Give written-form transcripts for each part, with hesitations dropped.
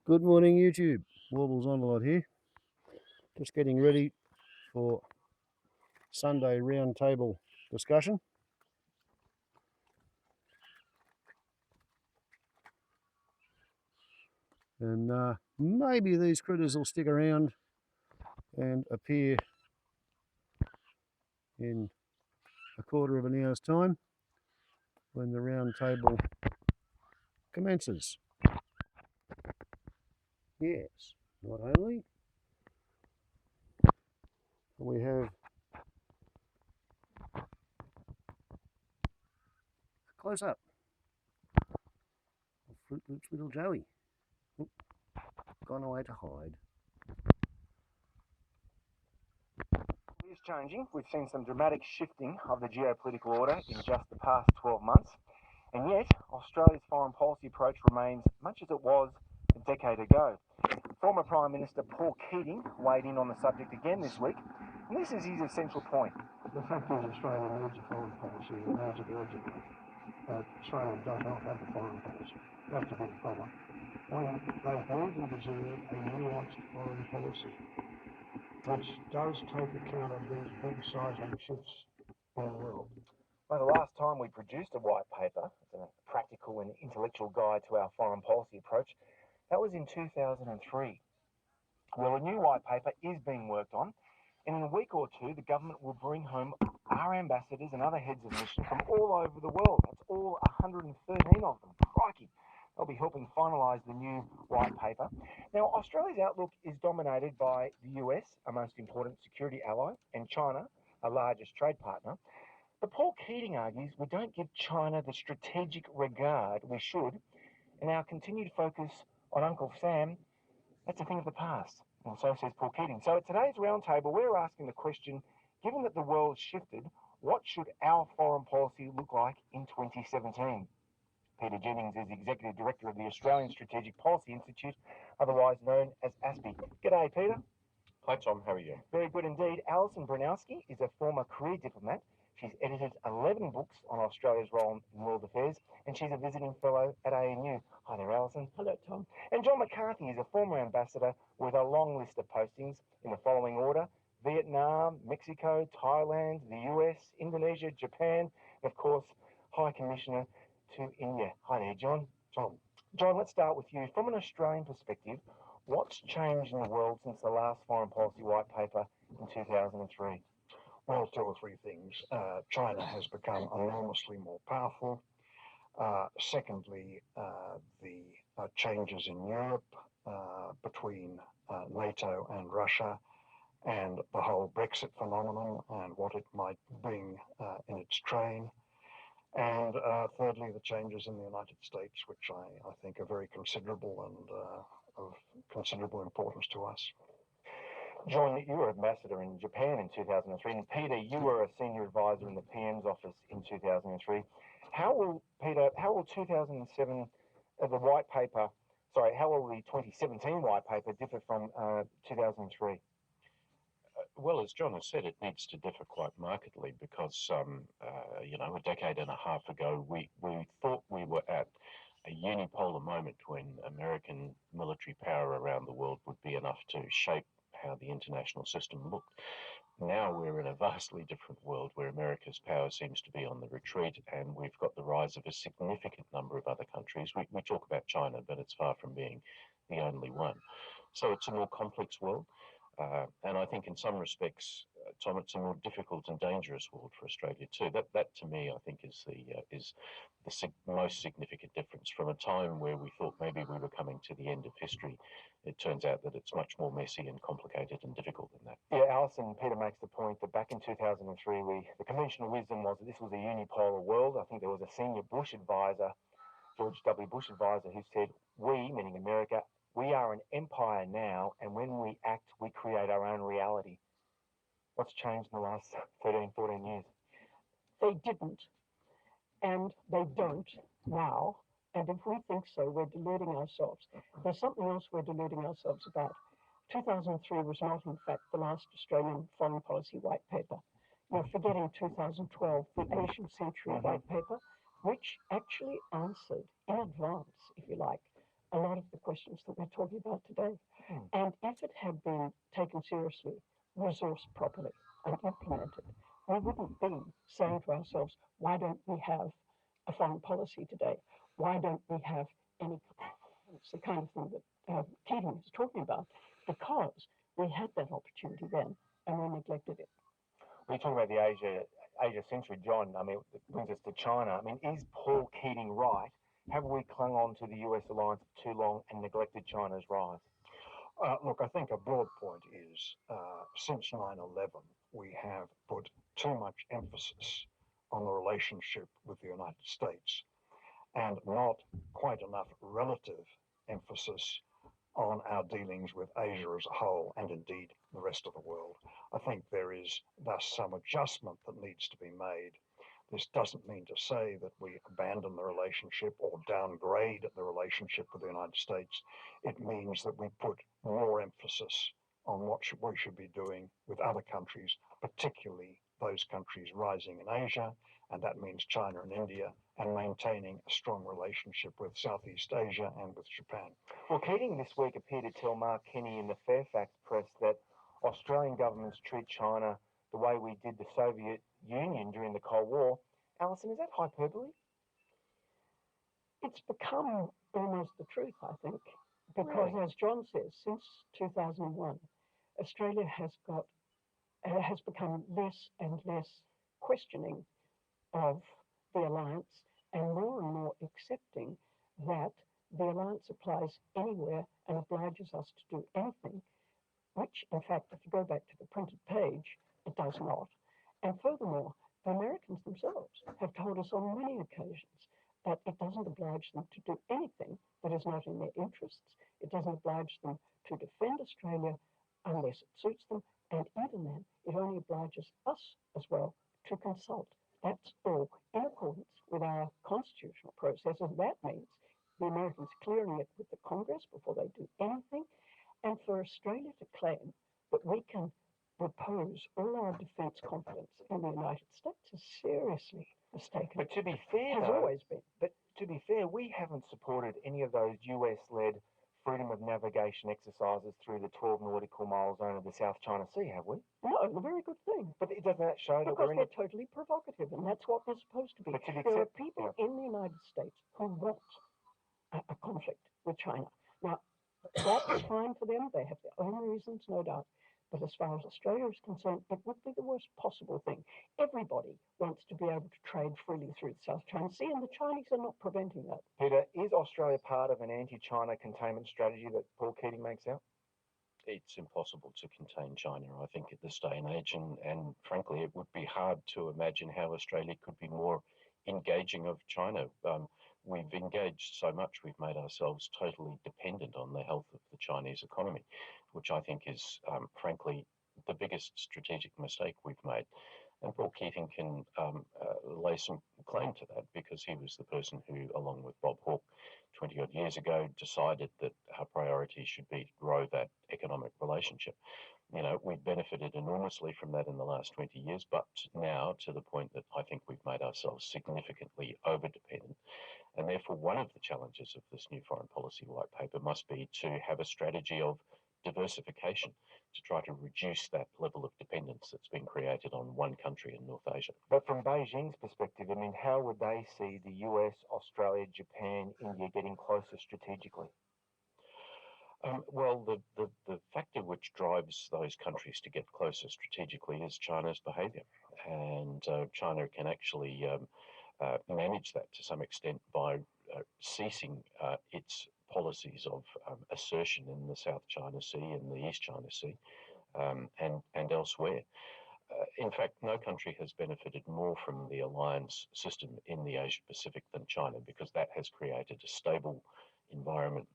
Good morning, YouTube. Warbles on a lot here. Just getting ready for Sunday roundtable discussion. And maybe these critters will stick around and appear in a quarter of an hour's time when the roundtable commences. Yes, not only we have a close-up of Fruit Loops little Joey. Oop, gone away to hide. It is changing. We've seen some dramatic shifting of the geopolitical order in just the past 12 months, and yet Australia's foreign policy approach remains much as it was a decade ago. Former Prime Minister Paul Keating weighed in on the subject again this week, and this is his essential point. The fact is Australia needs a foreign policy and needs it urgently. Australia does not have a foreign policy. That's the big problem. They want and deserve a nuanced foreign policy, which does take account of these big seismic shifts in the world. Well, the last time we produced a white paper, a practical and intellectual guide to our foreign policy approach, that was in 2003. Well, a new white paper is being worked on, and in a week or two, the government will bring home our ambassadors and other heads of mission from all over the world. That's all 113 of them. Crikey. They'll be helping finalise the new white paper. Now, Australia's outlook is dominated by the US, our most important security ally, and China, our largest trade partner. But Paul Keating argues we don't give China the strategic regard we should, and our continued focus on Uncle Sam, that's a thing of the past. And so says Paul Keating. So at today's roundtable, we're asking the question, given that the world's shifted, what should our foreign policy look like in 2017? Peter Jennings is Executive Director of the Australian Strategic Policy Institute, otherwise known as ASPI. G'day, Peter. Hi, Tom. How are you? Very good indeed. Alison Branowski is a former career diplomat. She's edited 11 books on Australia's role in world affairs, and she's a visiting fellow at ANU. Hi there, Alison. Hello, Tom. And John McCarthy is a former ambassador with a long list of postings in the following order: Vietnam, Mexico, Thailand, the US, Indonesia, Japan, and of course, High Commissioner to India. Hi there, John. John, let's start with you. From an Australian perspective, what's changed in the world since the last foreign policy white paper in 2003? Well, two or three things. China has become enormously more powerful. Secondly, the changes in Europe between NATO and Russia, and the whole Brexit phenomenon and what it might bring in its train. And thirdly, the changes in the United States, which I think are very considerable and of considerable importance to us. John, you were ambassador in Japan in 2003, and Peter, you were a senior advisor in the PM's office in 2003. How will 2007, the white paper, how will the 2017 white paper differ from 2003? Well, as John has said, it needs to differ quite markedly because, a decade and a half ago, we thought we were at a unipolar moment when American military power around the world would be enough to shape how the international system looked. Now we're in a vastly different world where America's power seems to be on the retreat, and we've got the rise of a significant number of other countries. We talk about China, but it's far from being the only one. So it's a more complex world. And I think in some respects, Tom, it's a more difficult and dangerous world for Australia too. That to me, I think, is the most significant difference. From a time where we thought maybe we were coming to the end of history, it turns out that it's much more messy and complicated and difficult than that. Yeah, Alison, Peter makes the point that back in 2003, the conventional wisdom was that this was a unipolar world. I think there was a senior Bush advisor, George W. Bush advisor, who said, we, meaning America, we are an empire now, and when we act, we create our own reality. What's changed in the last 13, 14 years? They didn't, and they don't now. And if we think so, we're deluding ourselves. There's something else we're deluding ourselves about. 2003 was not, in fact, the last Australian foreign policy white paper. You're forgetting 2012, the Asian Century white paper, which actually answered in advance, if you like, a lot of the questions that we're talking about today. And if it had been taken seriously, resourced properly, and implemented, we wouldn't be saying to ourselves, why don't we have a foreign policy today? Why don't we have any? It's the kind of thing that Keating is talking about, because we had that opportunity then and we neglected it. We talk about the Asia century, John. I mean, it brings us to China. I mean, is Paul Keating right? Have we clung on to the US alliance for too long and neglected China's rise? Look, I think a broad point is since 9/11, we have put too much emphasis on the relationship with the United States and not quite enough relative emphasis on our dealings with Asia as a whole and indeed the rest of the world. I think there is thus some adjustment that needs to be made. This doesn't mean to say that we abandon the relationship or downgrade the relationship with the United States. It means that we put more emphasis on what we should be doing with other countries, particularly those countries rising in Asia, and that means China and India, and maintaining a strong relationship with Southeast Asia and with Japan. Well, Keating this week appeared to tell Mark Kenny in the Fairfax press that Australian governments treat China the way we did the Soviet Union during the Cold War. Alison, is that hyperbole? It's become almost the truth, I think, because as John says, since 2001, Australia has become less and less questioning of the alliance and more accepting that the alliance applies anywhere and obliges us to do anything, which, in fact, if you go back to the printed page, it does not. And furthermore, the Americans themselves have told us on many occasions that it doesn't oblige them to do anything that is not in their interests. It doesn't oblige them to defend Australia unless it suits them. And even then, it only obliges us as well to consult. That's all in accordance with our constitutional process. And that means the Americans clearing it with the Congress before they do anything. And for Australia to claim that we can repose all our defence confidence in the United States is seriously mistaken. But to be fair, has always been. But to be fair, we haven't supported any of those US-led freedom of navigation exercises through the 12 nautical mile zone of the South China Sea, have we? No, a very good thing. But doesn't that show that because we're in they're totally provocative, and that's what they're supposed to be. But to be There are accept- people yeah. in the United States who want a conflict with China. Now, that's fine for them. They have their own reasons, no doubt. But as far as Australia is concerned, it would be the worst possible thing. Everybody wants to be able to trade freely through the South China Sea, and the Chinese are not preventing that. Peter, is Australia part of an anti-China containment strategy that Paul Keating makes out? It's impossible to contain China, I think, at this day and age. And frankly, it would be hard to imagine how Australia could be more engaging of China. We've engaged so much, we've made ourselves totally dependent on the health of the Chinese economy, which I think is, frankly, the biggest strategic mistake we've made. And Paul Keating can lay some claim to that because he was the person who, along with Bob Hawke, 20 odd years ago, decided that our priority should be to grow that economic relationship. You know, we've benefited enormously from that in the last 20 years, but now to the point that I think we've made ourselves significantly over-dependent. And therefore, one of the challenges of this new foreign policy white paper must be to have a strategy of diversification to try to reduce that level of dependence that's been created on one country in North Asia. But from Beijing's perspective, I mean, how would they see the US, Australia, Japan, India getting closer strategically? Well, the factor which drives those countries to get closer strategically is China's behaviour. And China can actually manage that to some extent by ceasing its policies of assertion in the South China Sea and the East China Sea and elsewhere. In fact, no country has benefited more from the alliance system in the Asia Pacific than China, because that has created a stable environment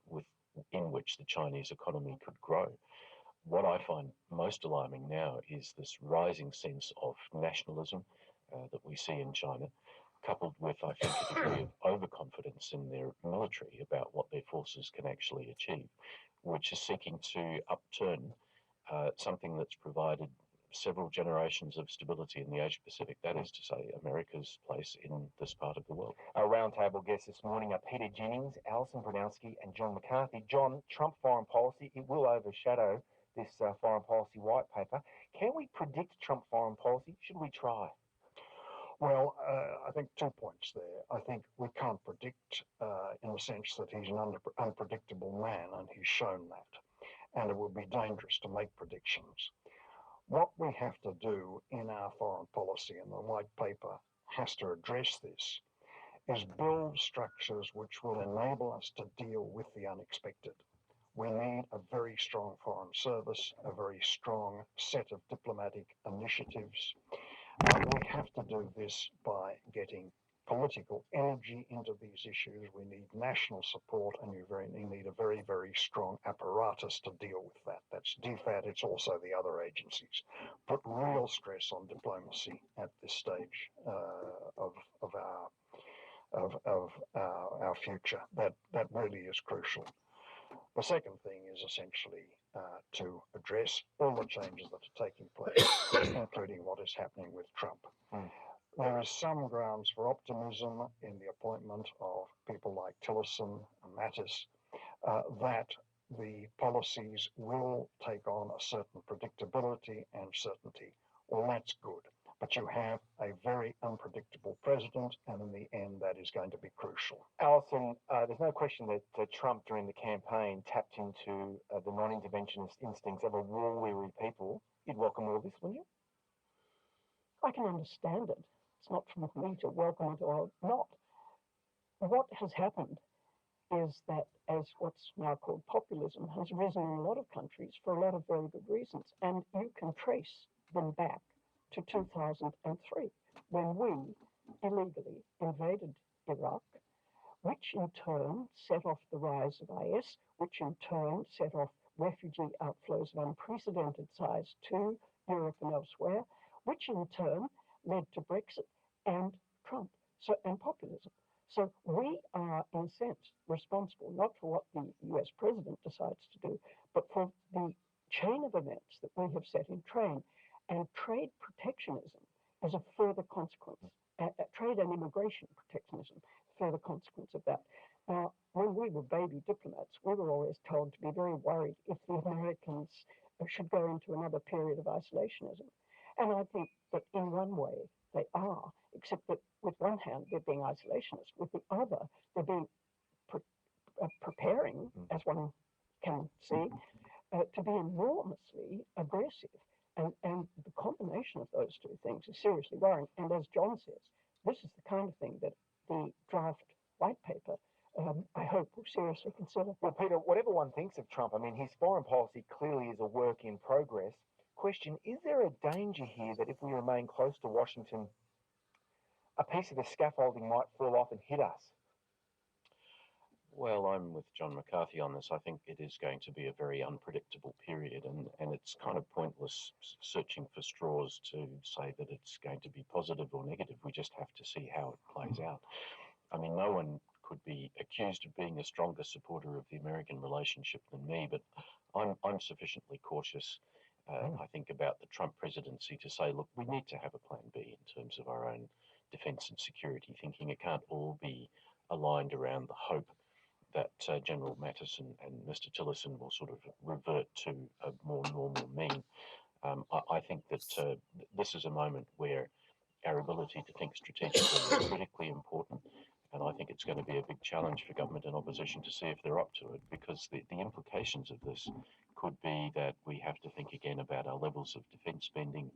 in which the Chinese economy could grow. What I find most alarming now is this rising sense of nationalism that we see in China, coupled with, I think, a degree of overconfidence in their military about what their forces can actually achieve, which is seeking to upturn something that's provided several generations of stability in the Asia Pacific. That is to say, America's place in this part of the world. Our roundtable guests this morning are Peter Jennings, Alison Bronowski and John McCarthy. John, Trump foreign policy, it will overshadow this foreign policy white paper. Can we predict Trump foreign policy? Should we try? Well, I think 2 points there. I think we can't predict in the sense that he's an unpredictable man, and he's shown that. And it would be dangerous to make predictions. What we have to do in our foreign policy, and the white paper has to address this, is build structures which will enable us to deal with the unexpected. We need a very strong foreign service, a very strong set of diplomatic initiatives. We have to do this by getting political energy into these issues. We need national support, and you need a very, very strong apparatus to deal with that. That's DFAT, it's also the other agencies. Put real stress on diplomacy at this stage of our future. That really is crucial. The second thing is essentially to address all the changes that are taking place, including what is happening with Trump. There is some grounds for optimism in the appointment of people like Tillerson and Mattis, that the policies will take on a certain predictability and certainty. Well, that's good. But you have a very unpredictable president, and in the end, that is going to be crucial. Alison, there's no question that Trump, during the campaign, tapped into the non-interventionist instincts of a war-weary people. You'd welcome all this, wouldn't you? I can understand it. It's not for me to welcome it or not. What has happened is that, as what's now called populism, has risen in a lot of countries for a lot of very good reasons. And you can trace them back to 2003, when we illegally invaded Iraq, which in turn set off the rise of IS, which in turn set off refugee outflows of unprecedented size to Europe and elsewhere, which in turn led to Brexit and Trump, and populism. So we are, in a sense, responsible not for what the US president decides to do, but for the chain of events that we have set in train. And trade protectionism is a further consequence. Trade and immigration protectionism, further consequence of that. Now, when we were baby diplomats, we were always told to be very worried if the Americans should go into another period of isolationism. And I think that in one way they are, except that with one hand they're being isolationist, with the other they're being preparing, as one can see, to be enormously aggressive. And the combination of those two things is seriously worrying. And as John says, this is the kind of thing that the draft white paper, I hope, will seriously consider. Well, Peter, whatever one thinks of Trump, I mean, his foreign policy clearly is a work in progress. Question, is there a danger here that if we remain close to Washington, a piece of the scaffolding might fall off and hit us? Well, I'm with John McCarthy on this. I think it is going to be a very unpredictable period, and it's kind of pointless searching for straws to say that it's going to be positive or negative. We just have to see how it plays out. I mean, no one could be accused of being a stronger supporter of the American relationship than me, but I'm sufficiently cautious, I think, about the Trump presidency to say, look, we need to have a plan B in terms of our own defence and security thinking. It can't all be aligned around the hope that General Mattis and Mr. Tillerson will sort of revert to a more normal mean. I think that this is a moment where our ability to think strategically is critically important, and I think it's going to be a big challenge for government and opposition to see if they're up to it, because the implications of this could be that we have to think again about our levels of defence spending.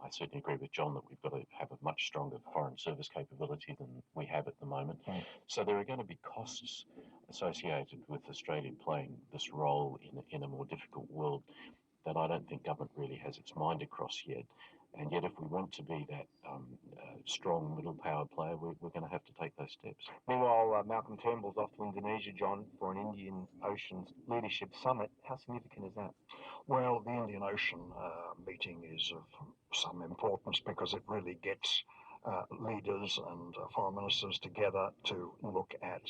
I certainly agree with John that we've got to have a much stronger foreign service capability than we have at the moment. So there are going to be costs associated with Australia playing this role in a more difficult world that I don't think government really has its mind across yet. And yet, if we want to be that strong middle power player, we're going to have to take those steps. Meanwhile, Malcolm Turnbull's off to Indonesia, John, for an Indian Ocean Leadership Summit. How significant is that? Well, the Indian Ocean meeting is of some importance because it really gets leaders and foreign ministers together to look at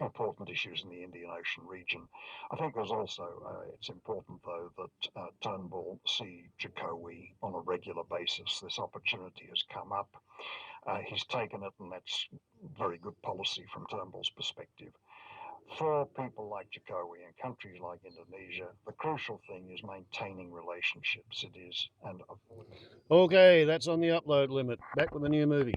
important issues in the Indian Ocean region. I think there's also, it's important though that Turnbull see Jokowi on a regular basis. This opportunity has come up. He's taken it, and that's very good policy from Turnbull's perspective. For people like Jokowi and countries like Indonesia, the crucial thing is maintaining relationships. It is, and avoiding. Okay, that's on the upload limit. Back with a new movie.